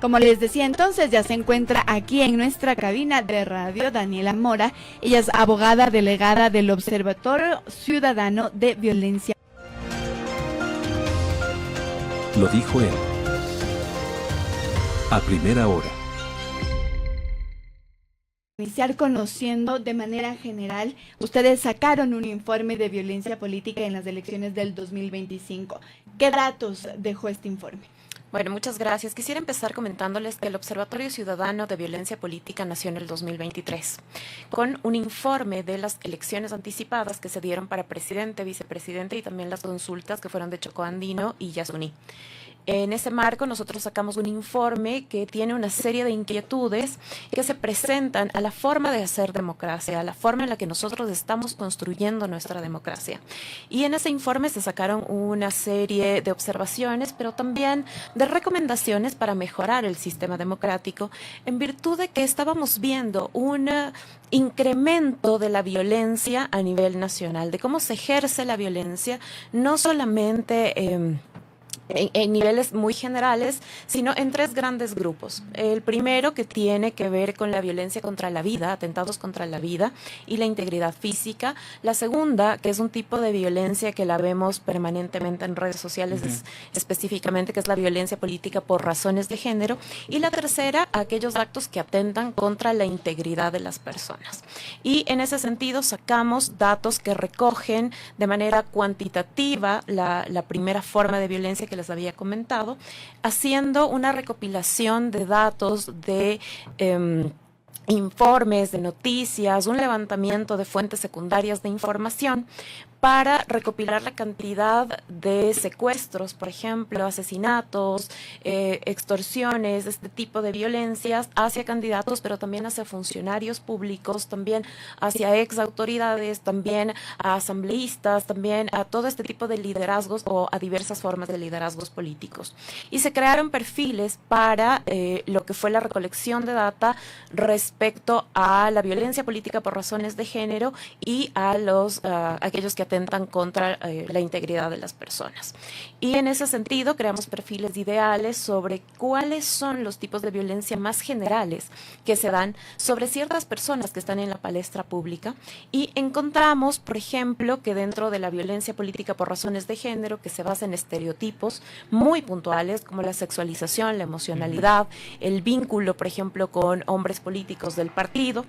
Como les decía entonces, ya se encuentra aquí en nuestra cabina de radio Daniela Mora. Ella es abogada delegada del Observatorio Ciudadano de Violencia. Lo dijo él. A primera hora. Iniciar conociendo de manera general, ustedes sacaron un informe de violencia política en las elecciones del 2025. ¿Qué datos dejó este informe? Bueno, muchas gracias. Quisiera empezar comentándoles que el Observatorio Ciudadano de Violencia Política nació en el 2023, con un informe de las elecciones anticipadas que se dieron para presidente, vicepresidente y también las consultas que fueron de Chocó Andino y Yasuní. En ese marco nosotros sacamos un informe que tiene una serie de inquietudes que se presentan a la forma de hacer democracia, a la forma en la que nosotros estamos construyendo nuestra democracia. Y en ese informe se sacaron una serie de observaciones, pero también de recomendaciones para mejorar el sistema democrático, en virtud de que estábamos viendo un incremento de la violencia a nivel nacional, de cómo se ejerce la violencia, no solamente en niveles muy generales, sino en tres grandes grupos. El primero, que tiene que ver con la violencia contra la vida, atentados contra la vida y la integridad física. La segunda, que es un tipo de violencia que la vemos permanentemente en redes sociales, específicamente, que es la violencia política por razones de género. Y la tercera, aquellos actos que atentan contra la integridad de las personas. Y en ese sentido sacamos datos que recogen de manera cuantitativa la primera forma de violencia que les había comentado, haciendo una recopilación de datos, de informes, de noticias, un levantamiento de fuentes secundarias de información para recopilar la cantidad de secuestros, por ejemplo, asesinatos, extorsiones, este tipo de violencias hacia candidatos, pero también hacia funcionarios públicos, también hacia ex autoridades, también a asambleístas, también a todo este tipo de liderazgos o a diversas formas de liderazgos políticos. Y se crearon perfiles para lo que fue la recolección de data respecto a la violencia política por razones de género y a aquellos que atentan contra la integridad de las personas. Y en ese sentido creamos perfiles ideales sobre cuáles son los tipos de violencia más generales que se dan sobre ciertas personas que están en la palestra pública, y encontramos, por ejemplo, que dentro de la violencia política por razones de género, que se basa en estereotipos muy puntuales como la sexualización, la emocionalidad, el vínculo, por ejemplo, con hombres políticos del partido,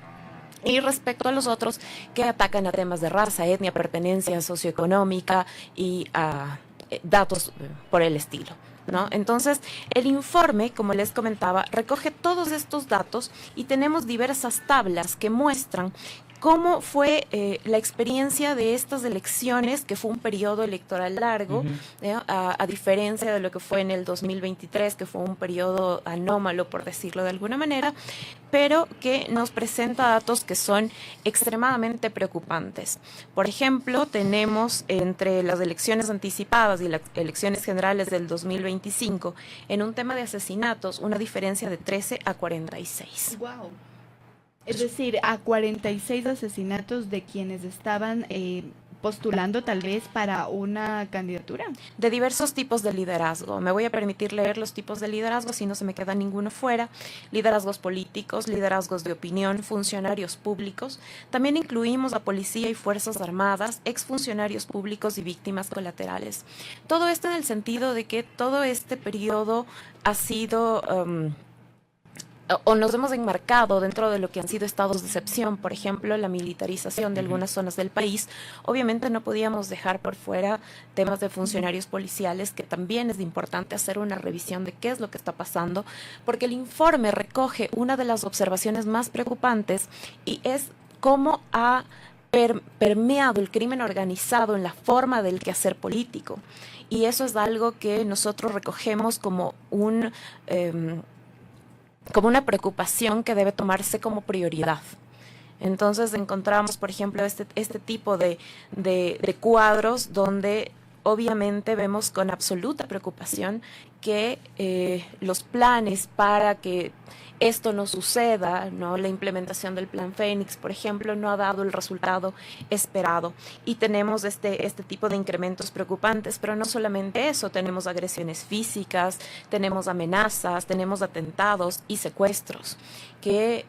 y respecto a los otros que atacan a temas de raza, etnia, pertenencia socioeconómica y a datos por el estilo, ¿no? Entonces, el informe, como les comentaba, recoge todos estos datos y tenemos diversas tablas que muestran cómo fue la experiencia de estas elecciones, que fue un periodo electoral largo, a diferencia de lo que fue en el 2023, que fue un periodo anómalo, por decirlo de alguna manera, pero que nos presenta datos que son extremadamente preocupantes. Por ejemplo, tenemos entre las elecciones anticipadas y las elecciones generales del 2025, en un tema de asesinatos, una diferencia de 13 a 46. ¡Wow! Es decir, a 46 asesinatos de quienes estaban postulando tal vez para una candidatura. De diversos tipos de liderazgo. Me voy a permitir leer los tipos de liderazgo, si no se me queda ninguno fuera. Liderazgos políticos, liderazgos de opinión, funcionarios públicos. También incluimos a policía y fuerzas armadas, exfuncionarios públicos y víctimas colaterales. Todo esto en el sentido de que todo este periodo ha sido o nos hemos enmarcado dentro de lo que han sido estados de excepción, por ejemplo, la militarización de algunas zonas del país. Obviamente no podíamos dejar por fuera temas de funcionarios policiales, que también es importante hacer una revisión de qué es lo que está pasando, porque el informe recoge una de las observaciones más preocupantes, y es cómo ha permeado el crimen organizado en la forma del quehacer político. Y eso es algo que nosotros recogemos como como una preocupación que debe tomarse como prioridad. Entonces encontramos, por ejemplo, este tipo de cuadros donde obviamente vemos con absoluta preocupación que los planes para que esto no suceda, ¿no? La implementación del Plan Fénix, por ejemplo, no ha dado el resultado esperado. Y tenemos este tipo de incrementos preocupantes, pero no solamente eso, tenemos agresiones físicas, tenemos amenazas, tenemos atentados y secuestros, que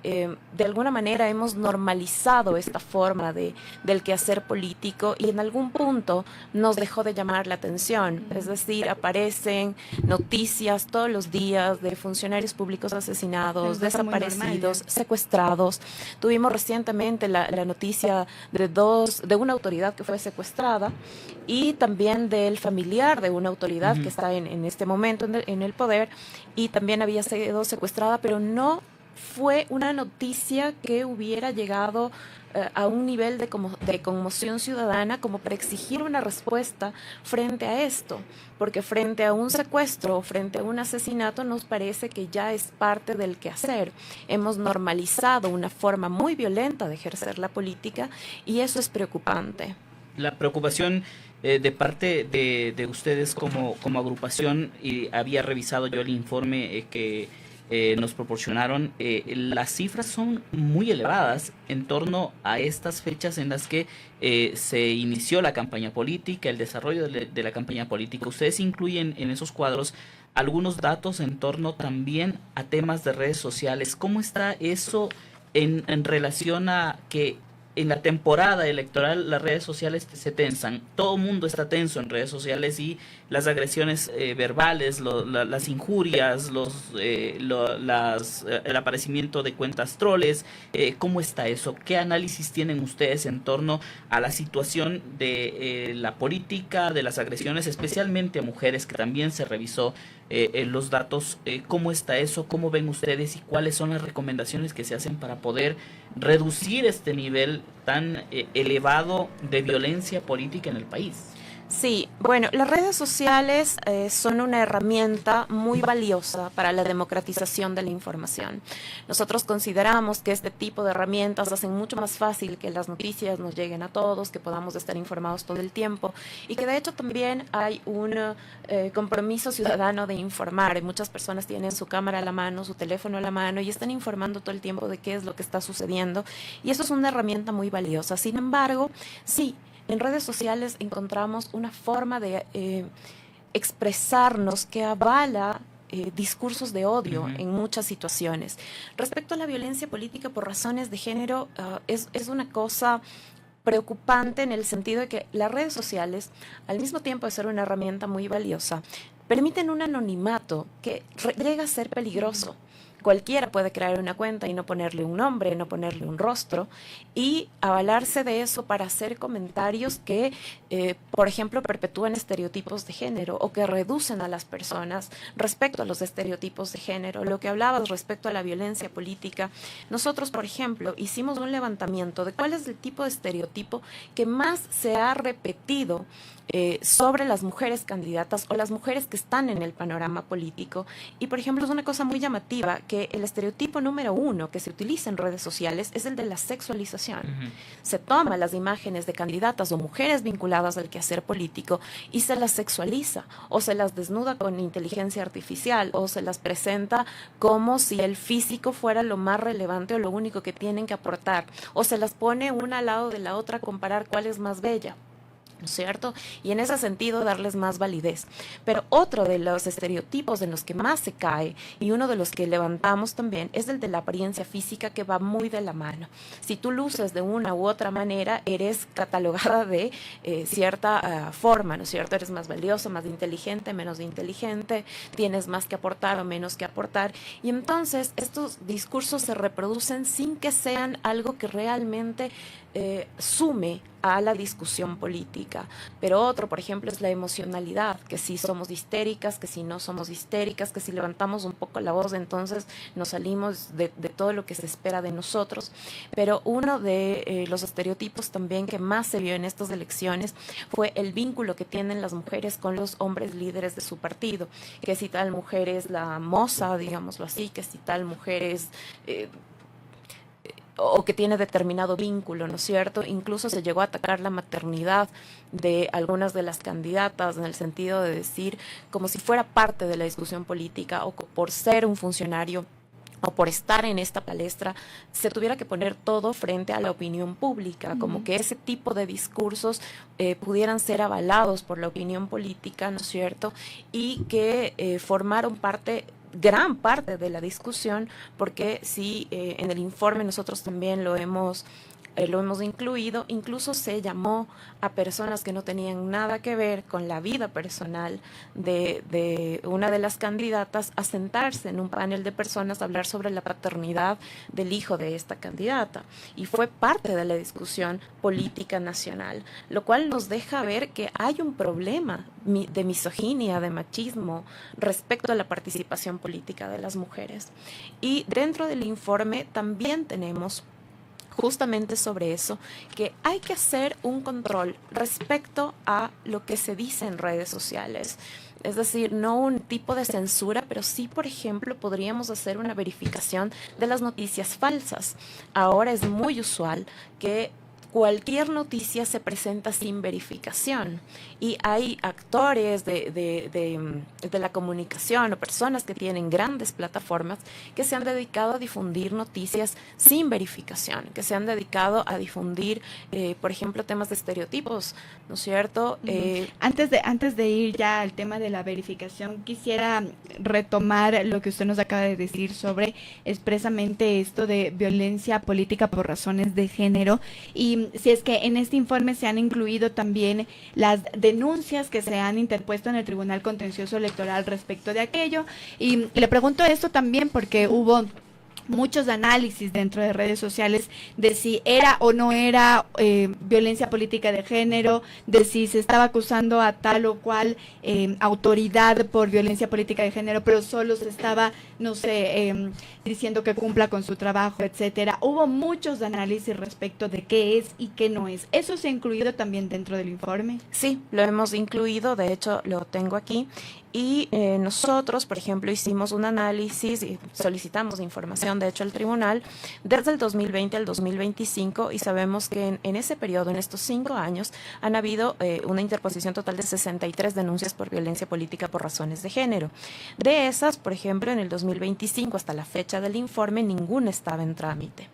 de alguna manera hemos normalizado esta forma del quehacer político y en algún punto nos dejó de llamar la atención. Es decir, aparecen noticias todos los días de funcionarios públicos asesinados, desaparecidos, secuestrados. Tuvimos recientemente la noticia de una autoridad que fue secuestrada y también del familiar de una autoridad que está en este momento en el poder y también había sido secuestrada, pero no fue una noticia que hubiera llegado a un nivel de conmoción ciudadana como para exigir una respuesta frente a esto, porque frente a un secuestro o frente a un asesinato nos parece que ya es parte del quehacer. Hemos normalizado una forma muy violenta de ejercer la política y eso es preocupante. La preocupación de parte de ustedes como agrupación, y había revisado yo el informe que nos proporcionaron, las cifras son muy elevadas en torno a estas fechas en las que se inició la campaña política, el desarrollo de la campaña política. Ustedes incluyen en esos cuadros algunos datos en torno también a temas de redes sociales. ¿Cómo está eso en relación a que en la temporada electoral las redes sociales se tensan? Todo el mundo está tenso en redes sociales y las agresiones verbales, las injurias, el aparecimiento de cuentas troles. ¿Cómo está eso? ¿Qué análisis tienen ustedes en torno a la situación de la política, de las agresiones, especialmente a mujeres, que también se revisó los datos? ¿Cómo está eso? ¿Cómo ven ustedes y cuáles son las recomendaciones que se hacen para poder reducir este nivel tan elevado de violencia política en el país? Sí, bueno, las redes sociales son una herramienta muy valiosa para la democratización de la información. Nosotros consideramos que este tipo de herramientas hacen mucho más fácil que las noticias nos lleguen a todos, que podamos estar informados todo el tiempo y que de hecho también hay un compromiso ciudadano de informar. Muchas personas tienen su cámara a la mano, su teléfono a la mano y están informando todo el tiempo de qué es lo que está sucediendo y eso es una herramienta muy valiosa. Sin embargo, sí, en redes sociales encontramos una forma de expresarnos que avala discursos de odio en muchas situaciones. Respecto a la violencia política por razones de género, es una cosa preocupante en el sentido de que las redes sociales, al mismo tiempo de ser una herramienta muy valiosa, permiten un anonimato que llega a ser peligroso. Cualquiera puede crear una cuenta y no ponerle un nombre, no ponerle un rostro y avalarse de eso para hacer comentarios que, por ejemplo, perpetúan estereotipos de género o que reducen a las personas respecto a los estereotipos de género. Lo que hablabas respecto a la violencia política, nosotros, por ejemplo, hicimos un levantamiento de cuál es el tipo de estereotipo que más se ha repetido sobre las mujeres candidatas o las mujeres que están en el panorama político. Y, por ejemplo, es una cosa muy llamativa que el estereotipo número 1 que se utiliza en redes sociales es el de la sexualización. Se toma las imágenes de candidatas o mujeres vinculadas al quehacer político y se las sexualiza o se las desnuda con inteligencia artificial o se las presenta como si el físico fuera lo más relevante o lo único que tienen que aportar o se las pone una al lado de la otra a comparar cuál es más bella, ¿no es cierto? Y en ese sentido darles más validez. Pero otro de los estereotipos en los que más se cae y uno de los que levantamos también es el de la apariencia física, que va muy de la mano. Si tú luces de una u otra manera, eres catalogada de cierta forma, ¿no es cierto? Eres más valioso, más inteligente, menos inteligente, tienes más que aportar o menos que aportar. Y entonces estos discursos se reproducen sin que sean algo que realmente sume a la discusión política. Pero otro, por ejemplo, es la emocionalidad, que si somos histéricas, que si no somos histéricas, que si levantamos un poco la voz, entonces nos salimos de todo lo que se espera de nosotros. Pero uno de los estereotipos también que más se vio en estas elecciones fue el vínculo que tienen las mujeres con los hombres líderes de su partido, que si tal mujer es la moza, digámoslo así, que si tal mujer es o que tiene determinado vínculo, ¿no es cierto? Incluso se llegó a atacar la maternidad de algunas de las candidatas en el sentido de decir como si fuera parte de la discusión política o por ser un funcionario o por estar en esta palestra, se tuviera que poner todo frente a la opinión pública, como que ese tipo de discursos pudieran ser avalados por la opinión política, ¿no es cierto? Y que formaron gran parte de la discusión, porque sí, en el informe nosotros también lo hemos incluido, incluso se llamó a personas que no tenían nada que ver con la vida personal de una de las candidatas a sentarse en un panel de personas a hablar sobre la paternidad del hijo de esta candidata. Y fue parte de la discusión política nacional, lo cual nos deja ver que hay un problema de misoginia, de machismo respecto a la participación política de las mujeres. Y dentro del informe también tenemos justamente sobre eso, que hay que hacer un control respecto a lo que se dice en redes sociales. Es decir, no un tipo de censura, pero sí, por ejemplo, podríamos hacer una verificación de las noticias falsas. Ahora es muy usual que cualquier noticia se presenta sin verificación y hay actores de la comunicación o personas que tienen grandes plataformas que se han dedicado a difundir noticias sin verificación, que se han dedicado a difundir, por ejemplo, temas de estereotipos, ¿no es cierto? Antes de ir ya al tema de la verificación, quisiera retomar lo que usted nos acaba de decir sobre expresamente esto de violencia política por razones de género, y si es que en este informe se han incluido también las denuncias que se han interpuesto en el Tribunal Contencioso Electoral respecto de aquello. Y le pregunto esto también porque hubo muchos análisis dentro de redes sociales de si era o no era violencia política de género, de si se estaba acusando a tal o cual autoridad por violencia política de género, pero solo se estaba, no sé, diciendo que cumpla con su trabajo, etcétera. Hubo muchos análisis respecto de qué es y qué no es. ¿Eso se ha incluido también dentro del informe? Sí, lo hemos incluido, de hecho lo tengo aquí. Y nosotros, por ejemplo, hicimos un análisis y solicitamos información, de hecho, al tribunal desde el 2020 al 2025 y sabemos que en ese periodo, en estos 5 años, han habido una interposición total de 63 denuncias por violencia política por razones de género. De esas, por ejemplo, en el 2025 hasta la fecha del informe, ninguna estaba en trámite.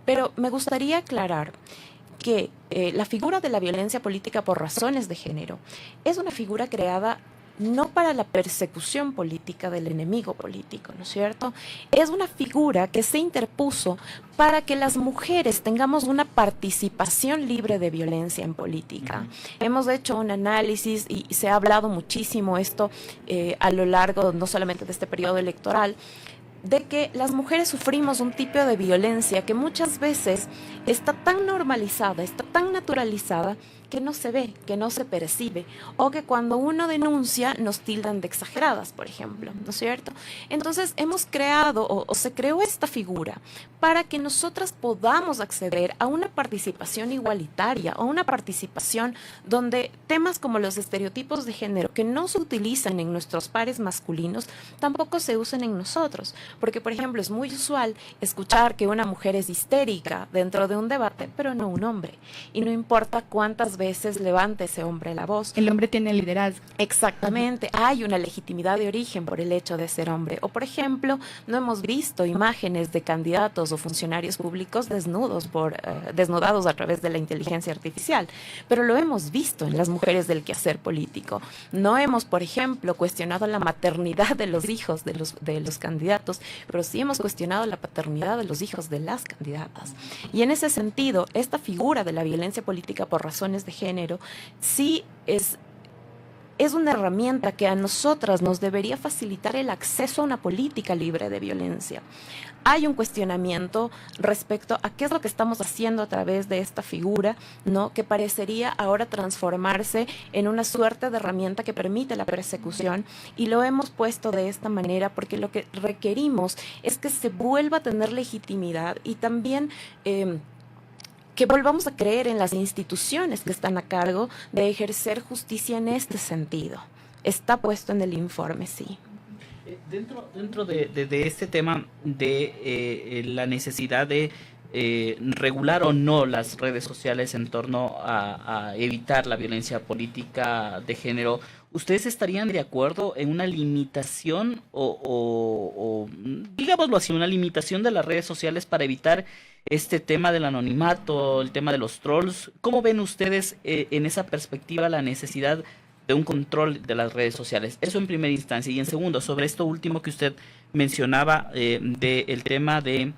Pero me gustaría aclarar que la figura de la violencia política por razones de género es una figura creada no para la persecución política del enemigo político, ¿no es cierto? Es una figura que se interpuso para que las mujeres tengamos una participación libre de violencia en política. Hemos hecho un análisis y se ha hablado muchísimo esto a lo largo no solamente de este periodo electoral, de que las mujeres sufrimos un tipo de violencia que muchas veces está tan normalizada, está tan naturalizada, que no se ve, que no se percibe, o que cuando uno denuncia nos tildan de exageradas, por ejemplo, ¿no es cierto? Entonces hemos creado o se creó esta figura para que nosotras podamos acceder a una participación igualitaria, o una participación donde temas como los estereotipos de género que no se utilizan en nuestros pares masculinos tampoco se usen en nosotros, porque por ejemplo es muy usual escuchar que una mujer es histérica dentro de un debate, pero no un hombre, y no importa cuántas veces levante ese hombre la voz. El hombre tiene liderazgo. Exactamente, hay una legitimidad de origen por el hecho de ser hombre. O por ejemplo, no hemos visto imágenes de candidatos o funcionarios públicos desnudados a través de la inteligencia artificial, pero lo hemos visto en las mujeres del quehacer político. No hemos, por ejemplo, cuestionado la maternidad de los hijos de los candidatos, pero sí hemos cuestionado la paternidad de los hijos de las candidatas. Y en ese sentido, esta figura de la violencia política por razones de género sí es una herramienta que a nosotras nos debería facilitar el acceso a una política libre de violencia. Hay un cuestionamiento respecto a qué es lo que estamos haciendo a través de esta figura, ¿no? Que parecería ahora transformarse en una suerte de herramienta que permite la persecución, y lo hemos puesto de esta manera porque lo que requerimos es que se vuelva a tener legitimidad y también que volvamos a creer en las instituciones que están a cargo de ejercer justicia en este sentido. Está puesto en el informe, sí. Dentro de este tema de la necesidad de regular o no las redes sociales en torno a evitar la violencia política de género, ¿ustedes estarían de acuerdo en una limitación o digámoslo así, una limitación de las redes sociales para evitar este tema del anonimato, el tema de los trolls? ¿Cómo ven ustedes en esa perspectiva la necesidad de un control de las redes sociales? Eso en primera instancia. Y en segundo, sobre esto último que usted mencionaba, del tema de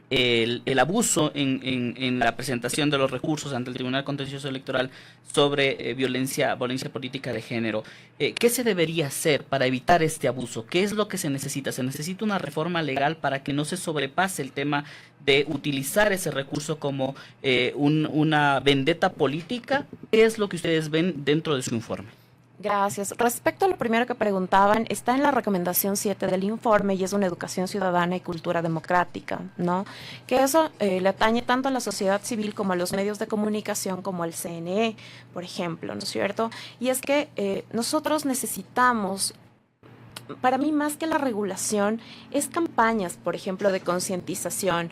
el abuso en la presentación de los recursos ante el Tribunal Contencioso Electoral sobre violencia política de género. ¿Qué se debería hacer para evitar este abuso? ¿Qué es lo que se necesita? ¿Se necesita una reforma legal para que no se sobrepase el tema de utilizar ese recurso como una vendetta política? ¿Qué es lo que ustedes ven dentro de su informe? Gracias. Respecto a lo primero que preguntaban, está en la recomendación 7 del informe y es una educación ciudadana y cultura democrática, ¿no? Que eso le atañe tanto a la sociedad civil como a los medios de comunicación como al CNE, por ejemplo, ¿no es cierto? Y es que nosotros necesitamos, para mí, más que la regulación, es campañas, por ejemplo, de concientización,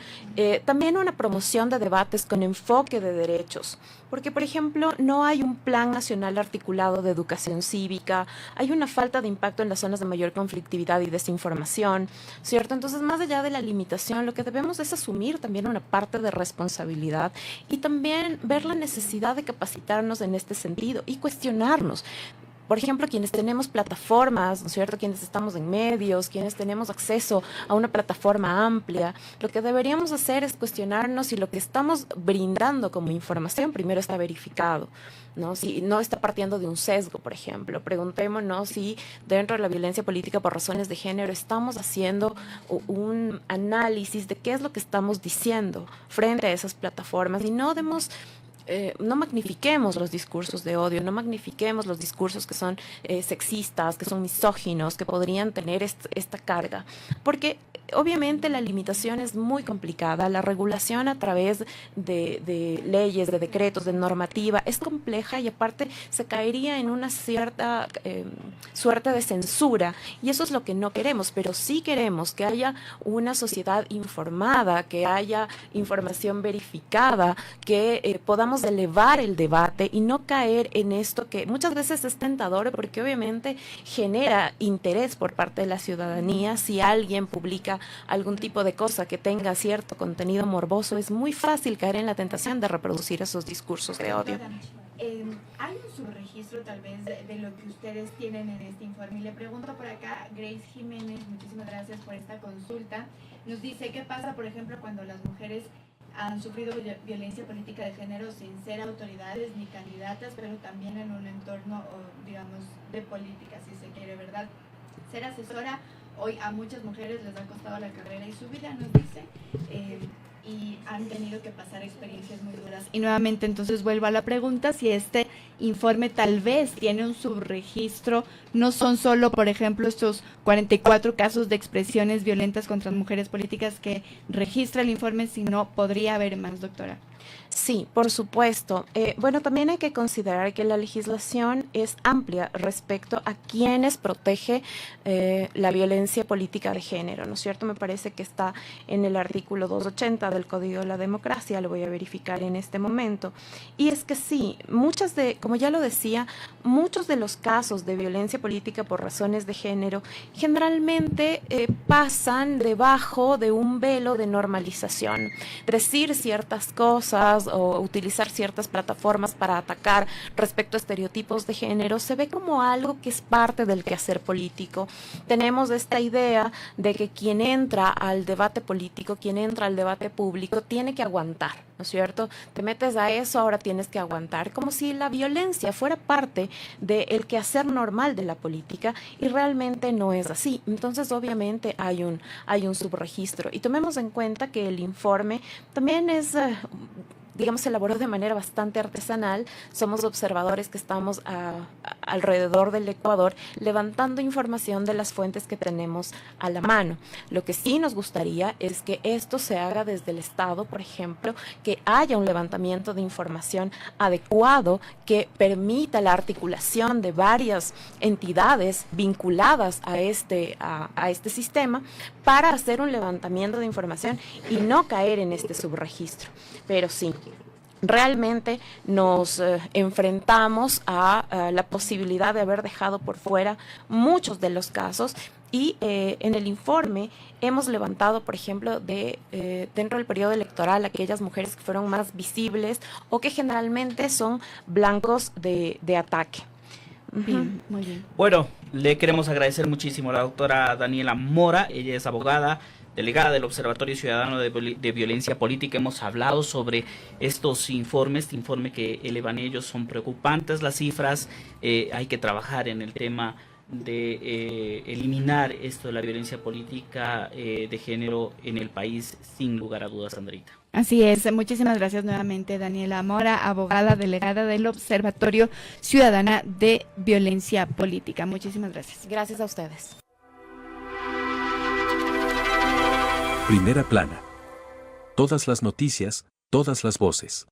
también una promoción de debates con enfoque de derechos, porque, por ejemplo, no hay un plan nacional articulado de educación cívica, hay una falta de impacto en las zonas de mayor conflictividad y desinformación, ¿cierto? Entonces, más allá de la limitación, lo que debemos es asumir también una parte de responsabilidad y también ver la necesidad de capacitarnos en este sentido y cuestionarnos. Por ejemplo, quienes tenemos plataformas, ¿no es cierto?, quienes estamos en medios, quienes tenemos acceso a una plataforma amplia, lo que deberíamos hacer es cuestionarnos si lo que estamos brindando como información primero está verificado, ¿no? Si no está partiendo de un sesgo, por ejemplo. Preguntémonos si dentro de la violencia política por razones de género estamos haciendo un análisis de qué es lo que estamos diciendo frente a esas plataformas y no magnifiquemos los discursos de odio, no magnifiquemos los discursos que son sexistas, que son misóginos, que podrían tener esta carga, porque obviamente la limitación es muy complicada, la regulación a través de leyes, de decretos, de normativa es compleja y aparte se caería en una cierta suerte de censura y eso es lo que no queremos, pero sí queremos que haya una sociedad informada, que haya información verificada, que podamos elevar el debate y no caer en esto que muchas veces es tentador porque obviamente genera interés por parte de la ciudadanía. Si alguien publica algún tipo de cosa que tenga cierto contenido morboso, es muy fácil caer en la tentación de reproducir esos discursos de odio. Hay un subregistro tal vez de lo que ustedes tienen en este informe y le pregunto por acá, Grace Jiménez, muchísimas gracias por esta consulta, nos dice qué pasa por ejemplo cuando las mujeres han sufrido violencia política de género sin ser autoridades ni candidatas, pero también en un entorno, digamos, de política, si se quiere, ¿verdad? Ser asesora hoy a muchas mujeres les ha costado la carrera y su vida, nos dice, y han tenido que pasar experiencias muy duras. Y nuevamente entonces vuelvo a la pregunta, si este informe tal vez tiene un subregistro, no son solo, por ejemplo, estos 44 casos de expresiones violentas contra mujeres políticas que registra el informe, sino podría haber más, doctora. Sí, por supuesto. Bueno, también hay que considerar que la legislación es amplia respecto a quienes protege la violencia política de género, ¿no es cierto? Me parece que está en el artículo 280 del Código de la Democracia, lo voy a verificar en este momento. Y es que sí, como ya lo decía, muchos de los casos de violencia política por razones de género generalmente pasan debajo de un velo de normalización. Decir ciertas cosas o utilizar ciertas plataformas para atacar respecto a estereotipos de género se ve como algo que es parte del quehacer político. Tenemos esta idea de que quien entra al debate político, quien entra al debate público, tiene que aguantar, ¿no es cierto? Te metes a eso, ahora tienes que aguantar, como si la violencia fuera parte del quehacer normal de la política y realmente no es así. Entonces, obviamente, hay un subregistro y tomemos en cuenta que el informe también es digamos, se elaboró de manera bastante artesanal. Somos observadores que estamos alrededor del Ecuador levantando información de las fuentes que tenemos a la mano. Lo que sí nos gustaría es que esto se haga desde el Estado, por ejemplo, que haya un levantamiento de información adecuado que permita la articulación de varias entidades vinculadas a este sistema para hacer un levantamiento de información y no caer en este subregistro. Pero sí, realmente nos enfrentamos a la posibilidad de haber dejado por fuera muchos de los casos y en el informe hemos levantado, por ejemplo, dentro del periodo electoral aquellas mujeres que fueron más visibles o que generalmente son blancos de ataque. Bien, muy bien. Bueno, le queremos agradecer muchísimo a la doctora Daniela Mora. Ella es abogada, delegada del Observatorio Ciudadano de Violencia Política. Hemos hablado sobre estos informes, este informe que elevan ellos son preocupantes las cifras. Hay que trabajar en el tema de eliminar esto de la violencia política de género en el país, sin lugar a dudas, Andreita. Así es, muchísimas gracias nuevamente Daniela Mora, abogada delegada del Observatorio Ciudadana de Violencia Política. Muchísimas gracias. Gracias a ustedes. Primera plana. Todas las noticias, todas las voces.